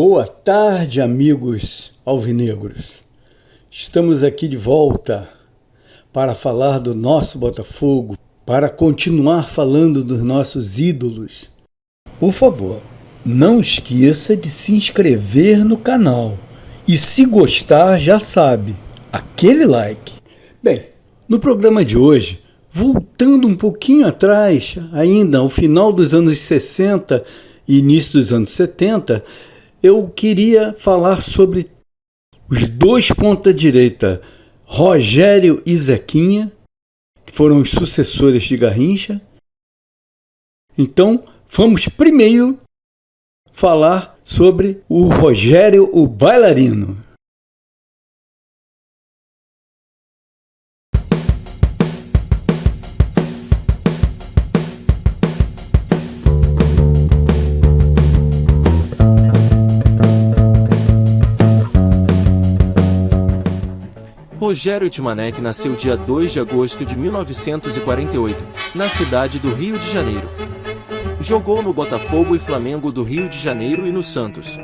Boa tarde, amigos alvinegros. Estamos aqui de volta para falar do nosso Botafogo, para continuar falando dos nossos ídolos. Por favor, não esqueça de se inscrever no canal e, se gostar, já sabe, aquele like. Bem, no programa de hoje, voltando um pouquinho atrás, ainda ao final dos anos 60 e início dos anos 70, eu queria falar sobre os dois ponta-direita, Rogério e Zequinha, que foram os sucessores de Garrincha. Então, vamos primeiro falar sobre o Rogério, o bailarino. Rogério Timanek nasceu dia 2 de agosto de 1948, na cidade do Rio de Janeiro. Jogou no Botafogo e Flamengo do Rio de Janeiro e no Santos.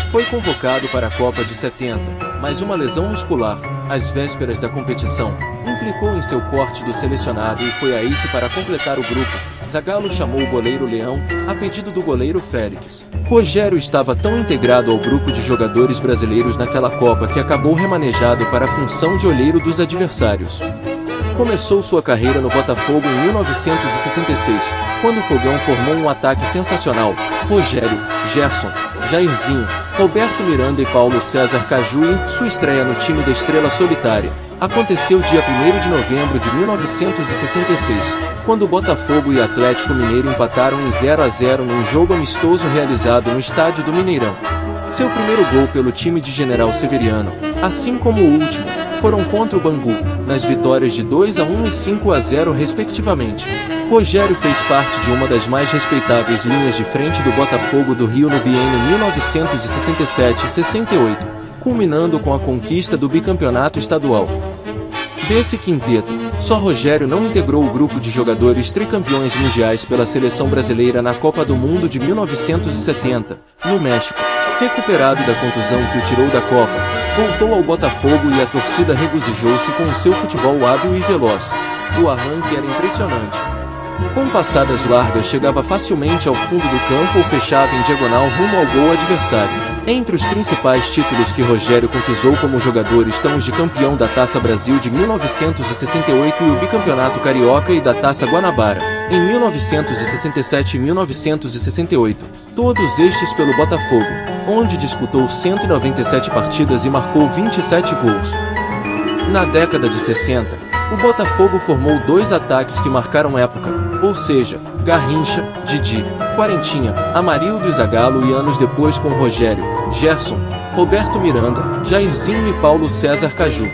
Foi convocado para a Copa de 70, mas uma lesão muscular, às vésperas da competição, implicou em seu corte do selecionado e foi aí que, para completar o grupo, Zagallo chamou o goleiro Leão, a pedido do goleiro Félix. Rogério estava tão integrado ao grupo de jogadores brasileiros naquela Copa que acabou remanejado para a função de olheiro dos adversários. Começou sua carreira no Botafogo em 1966, quando o Fogão formou um ataque sensacional: Rogério, Gerson, Jairzinho, Roberto Miranda e Paulo César Caju. Em sua estreia no time da Estrela Solitária aconteceu dia 1º de novembro de 1966, quando Botafogo e Atlético Mineiro empataram em 0-0 num jogo amistoso realizado no estádio do Mineirão. Seu primeiro gol pelo time de General Severiano, assim como o último, foram contra o Bangu, nas vitórias de 2-1 e 5-0 respectivamente. Rogério fez parte de uma das mais respeitáveis linhas de frente do Botafogo do Rio no biênio 1967-68, culminando com a conquista do bicampeonato estadual. Desse quinteto, só Rogério não integrou o grupo de jogadores tricampeões mundiais pela seleção brasileira na Copa do Mundo de 1970, no México. Recuperado da contusão que o tirou da Copa, voltou ao Botafogo e a torcida regozijou-se com o seu futebol hábil e veloz. O arranque era impressionante. Com passadas largas chegava facilmente ao fundo do campo ou fechava em diagonal rumo ao gol adversário. Entre os principais títulos que Rogério conquistou como jogador estão os de campeão da Taça Brasil de 1968 e o bicampeonato carioca e da Taça Guanabara, em 1967 e 1968, todos estes pelo Botafogo, onde disputou 197 partidas e marcou 27 gols. Na década de 60, o Botafogo formou dois ataques que marcaram época, ou seja, Garrincha, Didi, Quarentinha, Amarildo e Zagallo, e anos depois com Rogério, Gerson, Roberto Miranda, Jairzinho e Paulo César Caju.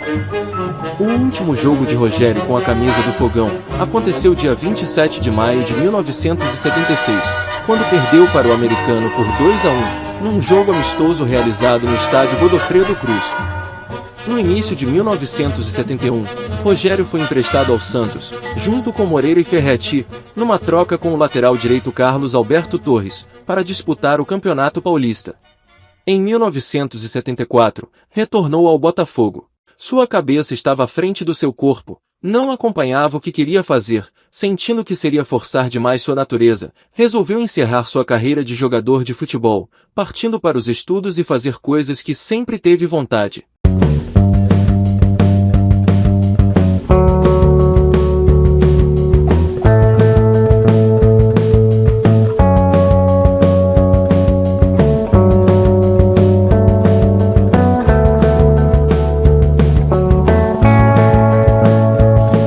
O último jogo de Rogério com a camisa do Fogão aconteceu dia 27 de maio de 1976, quando perdeu para o Americano por 2-1, num jogo amistoso realizado no estádio Godofredo Cruz. No início de 1971, Rogério foi emprestado ao Santos, junto com Moreira e Ferretti, numa troca com o lateral direito Carlos Alberto Torres, para disputar o Campeonato Paulista. Em 1974, retornou ao Botafogo. Sua cabeça estava à frente do seu corpo, não acompanhava o que queria fazer, sentindo que seria forçar demais sua natureza, resolveu encerrar sua carreira de jogador de futebol, partindo para os estudos e fazer coisas que sempre teve vontade.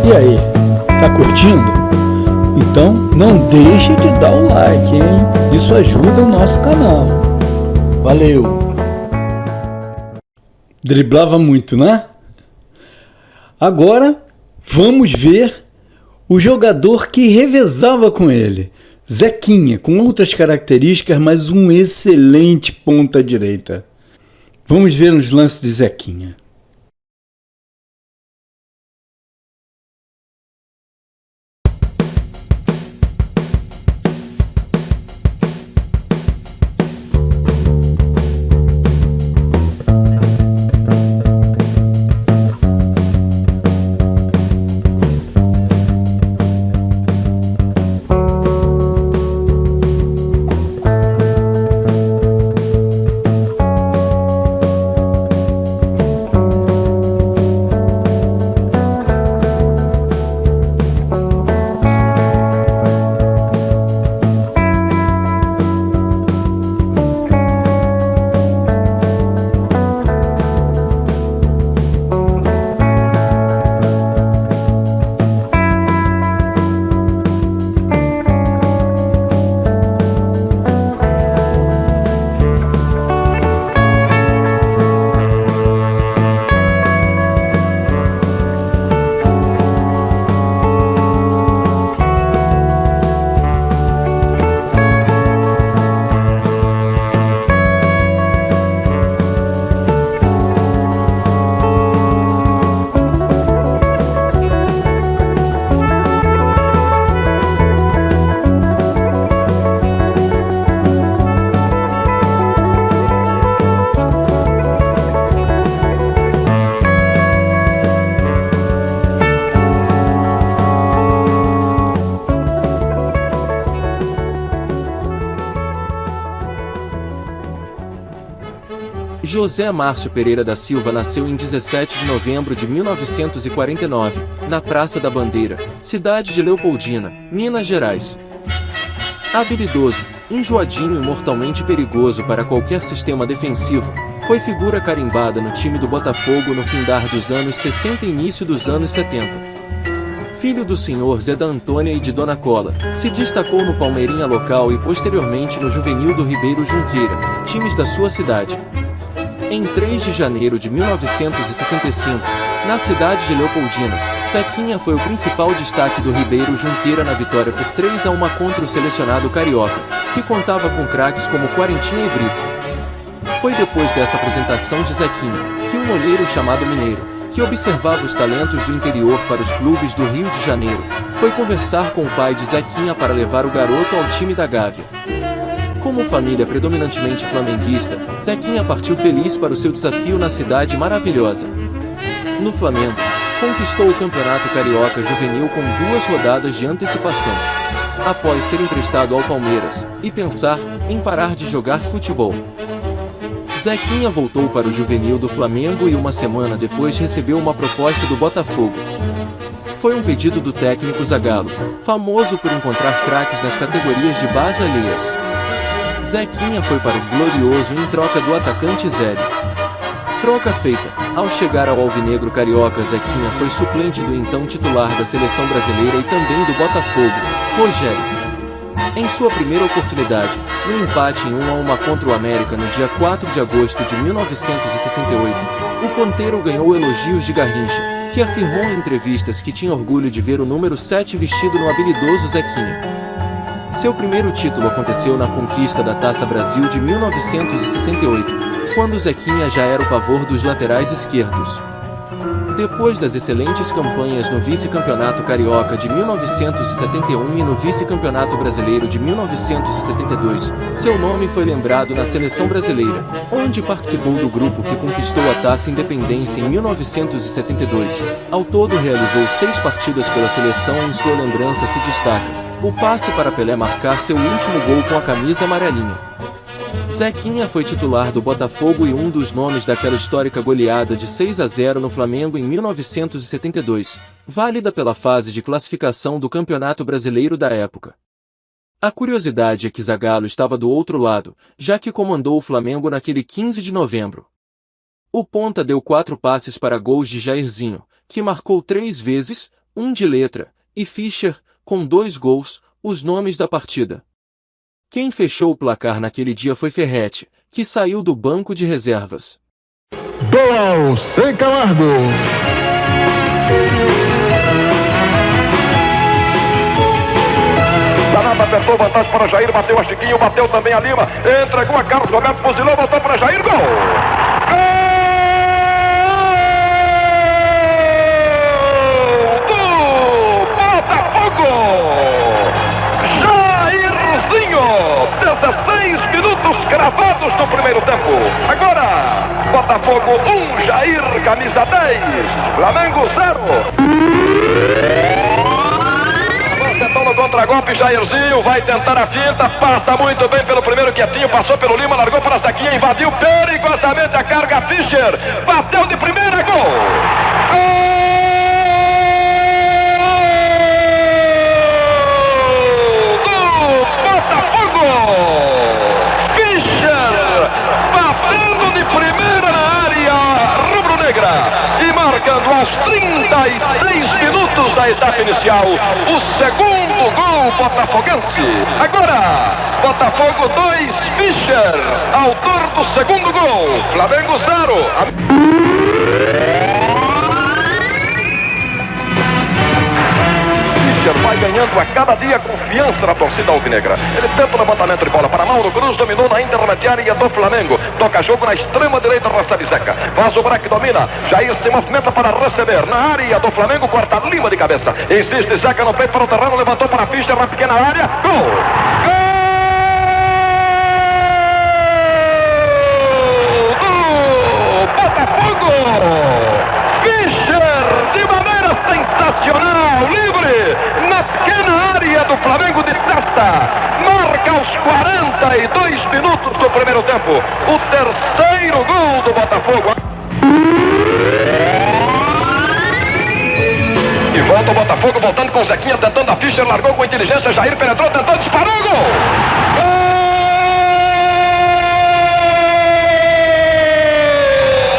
E aí, tá curtindo? Então não deixe de dar o like, hein? Isso ajuda o nosso canal. Valeu! Driblava muito, né? Agora vamos ver o jogador que revezava com ele. Zequinha, com outras características, mas um excelente ponta-direita. Vamos ver os lances de Zequinha. José Márcio Pereira da Silva nasceu em 17 de novembro de 1949, na Praça da Bandeira, cidade de Leopoldina, Minas Gerais. Habilidoso, enjoadinho e mortalmente perigoso para qualquer sistema defensivo, foi figura carimbada no time do Botafogo no findar dos anos 60 e início dos anos 70. Filho do senhor Zé da Antônia e de Dona Cola, se destacou no Palmeirinha local e posteriormente no Juvenil do Ribeiro Junqueira, times da sua cidade. Em 3 de janeiro de 1965, na cidade de Leopoldinas, Zequinha foi o principal destaque do Ribeiro Junqueira na vitória por 3-1 contra o selecionado carioca, que contava com craques como Quarentinha e Brito. Foi depois dessa apresentação de Zequinha, que um olheiro chamado Mineiro, que observava os talentos do interior para os clubes do Rio de Janeiro, foi conversar com o pai de Zequinha para levar o garoto ao time da Gávea. Como família predominantemente flamenguista, Zequinha partiu feliz para o seu desafio na cidade maravilhosa. No Flamengo, conquistou o Campeonato Carioca Juvenil com 2 rodadas de antecipação. Após ser emprestado ao Palmeiras, e pensar em parar de jogar futebol, Zequinha voltou para o Juvenil do Flamengo e uma semana depois recebeu uma proposta do Botafogo. Foi um pedido do técnico Zagallo, famoso por encontrar craques nas categorias de base alheias. Zequinha foi para o Glorioso em troca do atacante Zélio. Troca feita. Ao chegar ao alvinegro carioca, Zequinha foi suplente do então titular da seleção brasileira e também do Botafogo, Rogério. Em sua primeira oportunidade, no empate em 1-1 contra o América no dia 4 de agosto de 1968, o ponteiro ganhou elogios de Garrincha, que afirmou em entrevistas que tinha orgulho de ver o número 7 vestido no habilidoso Zequinha. Seu primeiro título aconteceu na conquista da Taça Brasil de 1968, quando Zequinha já era o pavor dos laterais esquerdos. Depois das excelentes campanhas no vice-campeonato carioca de 1971 e no vice-campeonato brasileiro de 1972, seu nome foi lembrado na seleção brasileira, onde participou do grupo que conquistou a Taça Independência em 1972. Ao todo realizou 6 partidas pela seleção e em sua lembrança se destaca o passe para Pelé marcar seu último gol com a camisa amarelinha. Zequinha foi titular do Botafogo e um dos nomes daquela histórica goleada de 6-0 no Flamengo em 1972, válida pela fase de classificação do Campeonato Brasileiro da época. A curiosidade é que Zagallo estava do outro lado, já que comandou o Flamengo naquele 15 de novembro. O ponta deu 4 passes para gols de Jairzinho, que marcou 3 vezes, 1 de letra, e Fischer, com 2 gols, os nomes da partida. Quem fechou o placar naquele dia foi Ferretti, que saiu do banco de reservas. Gol, sem Camargo. Danada apertou, vantagem para Jair, bateu a Chiquinho, bateu também a Lima, entregou a Carlos Roberto, fuzilou, voltou para Jair, gol! Jairzinho, 16 minutos cravados no primeiro tempo. Agora, Botafogo 1, Jair, camisa 10, Flamengo 0. Avança no contragolpe, Jairzinho vai tentar a finta, passa muito bem pelo primeiro quietinho, passou pelo Lima, largou para a Zequinha, invadiu perigosamente a carga, Fischer, bateu de primeira, gol! E marcando aos 36 minutos da etapa inicial o segundo gol botafoguense. Agora, Botafogo 2, Fischer, autor do segundo gol. Flamengo 0. Vai ganhando a cada dia confiança na torcida alvinegra. Ele tenta o levantamento de bola para Mauro Cruz, dominou na intermediária do Flamengo. Toca jogo na extrema direita, recebe Zeca. Faz o braque, domina. Jair se movimenta para receber. Na área do Flamengo, corta Lima de cabeça. Insiste Zeca no peito para o terreno, levantou para a pista na pequena área. Gol! Gol! Botafogo! Fischer, de maneira sensacional, livre, na pequena área do Flamengo de testa, marca aos 42 minutos do primeiro tempo. O terceiro gol do Botafogo. E volta o Botafogo, voltando com o Zequinha, tentando a ficha, largou com inteligência, Jair penetrou, tentou, disparou, gol!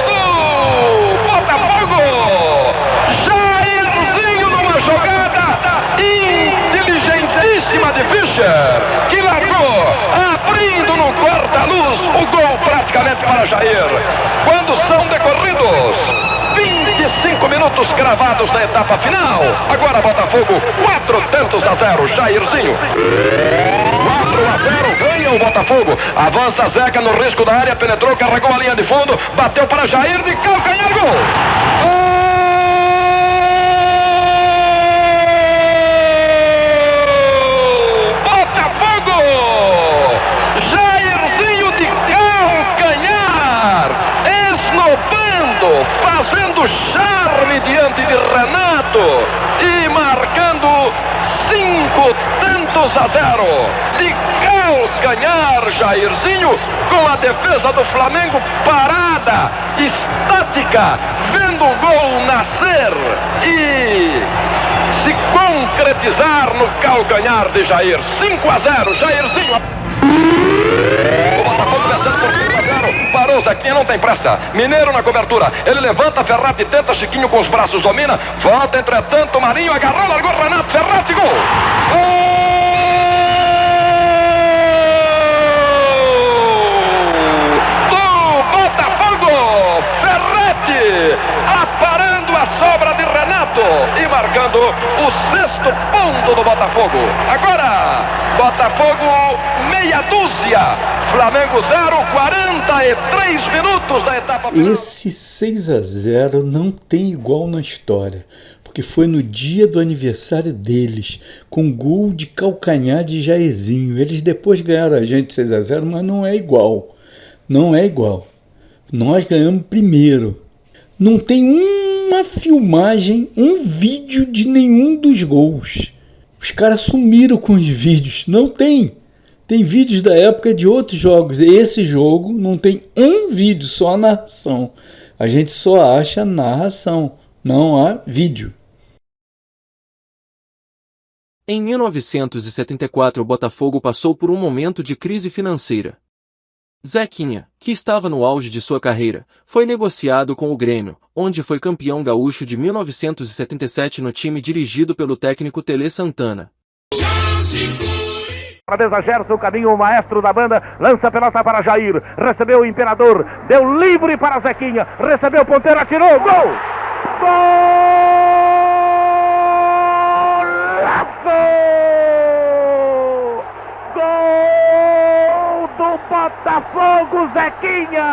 Gol do Botafogo! Jairzinho numa jogada inteligentíssima de Fischer, que largou, abrindo no corta-luz, o gol praticamente para Jair. Quando são decorridos 25 minutos cravados na etapa final. Agora Botafogo 4-0, Jairzinho. 4-0, ganha o Botafogo. Avança Zeca no risco da área, penetrou, carregou a linha de fundo, bateu para Jair de calcanhar, gol. Botafogo! Jairzinho de calcanhar, esnobando, fazendo charme diante de Renato e marcando 5-0 de calcanhar. Jairzinho com a defesa do Flamengo parada, estática, vendo o gol nascer e se concretizar no calcanhar de Jair. 5-0, Jairzinho. O Botafogo descendo por 5-0. Parou, Zequinha, não tem pressa. Mineiro na cobertura. Ele levanta, Ferrati tenta, Chiquinho com os braços domina. Volta, entretanto, Marinho agarrou, largou Renato, Ferrati, gol! Do Botafogo! Ferrati aparando a sobra de Renato e marcando o 6º ponto do Botafogo. Agora, Botafogo meia dúzia, Flamengo 0, 43 minutos da etapa final. Esse 6-0 não tem igual na história, porque foi no dia do aniversário deles, com gol de calcanhar de Jairzinho. Eles depois ganharam a gente 6-0, mas não é igual. Não é igual. Nós ganhamos primeiro. Não tem uma filmagem, um vídeo de nenhum dos gols. Os caras sumiram com os vídeos. Não tem. Tem vídeos da época de outros jogos. Esse jogo não tem um vídeo, só a narração. A gente só acha a narração, não há vídeo. Em 1974, o Botafogo passou por um momento de crise financeira. Zequinha, que estava no auge de sua carreira, foi negociado com o Grêmio, onde foi campeão gaúcho de 1977 no time dirigido pelo técnico Tele Santana. Parabéns a Gerson, caminho o maestro da banda, lança a pelota para Jair, recebeu o Imperador, deu livre para Zequinha, recebeu o ponteiro, atirou, gol! Gol do Botafogo, Zequinha!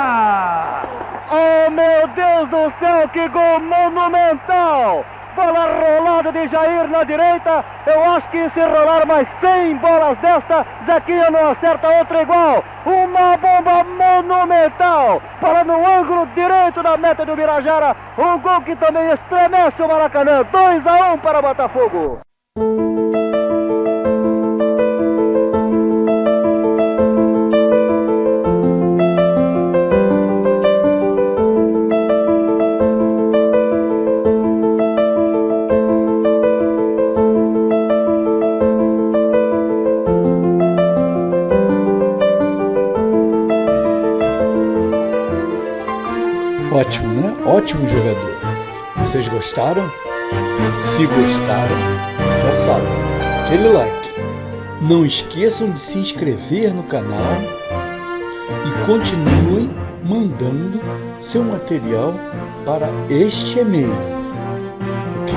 Oh, meu Deus do céu, que gol monumental! Bola rolada de Jair na direita. Eu acho que se rolar mais 100 bolas desta, Zequinha não acerta outra igual. Uma bomba monumental para no ângulo direito da meta do Birajara. Um gol que também estremece o Maracanã. 2-1 para o Botafogo. Ótimo, né? Ótimo jogador. Vocês gostaram? Se gostaram, já sabem, aquele like. Não esqueçam de se inscrever no canal e continuem mandando seu material para este e-mail. Ok?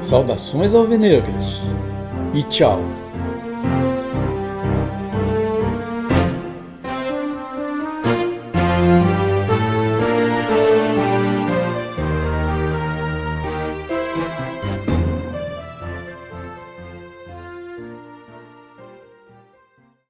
Saudações alvinegras e tchau!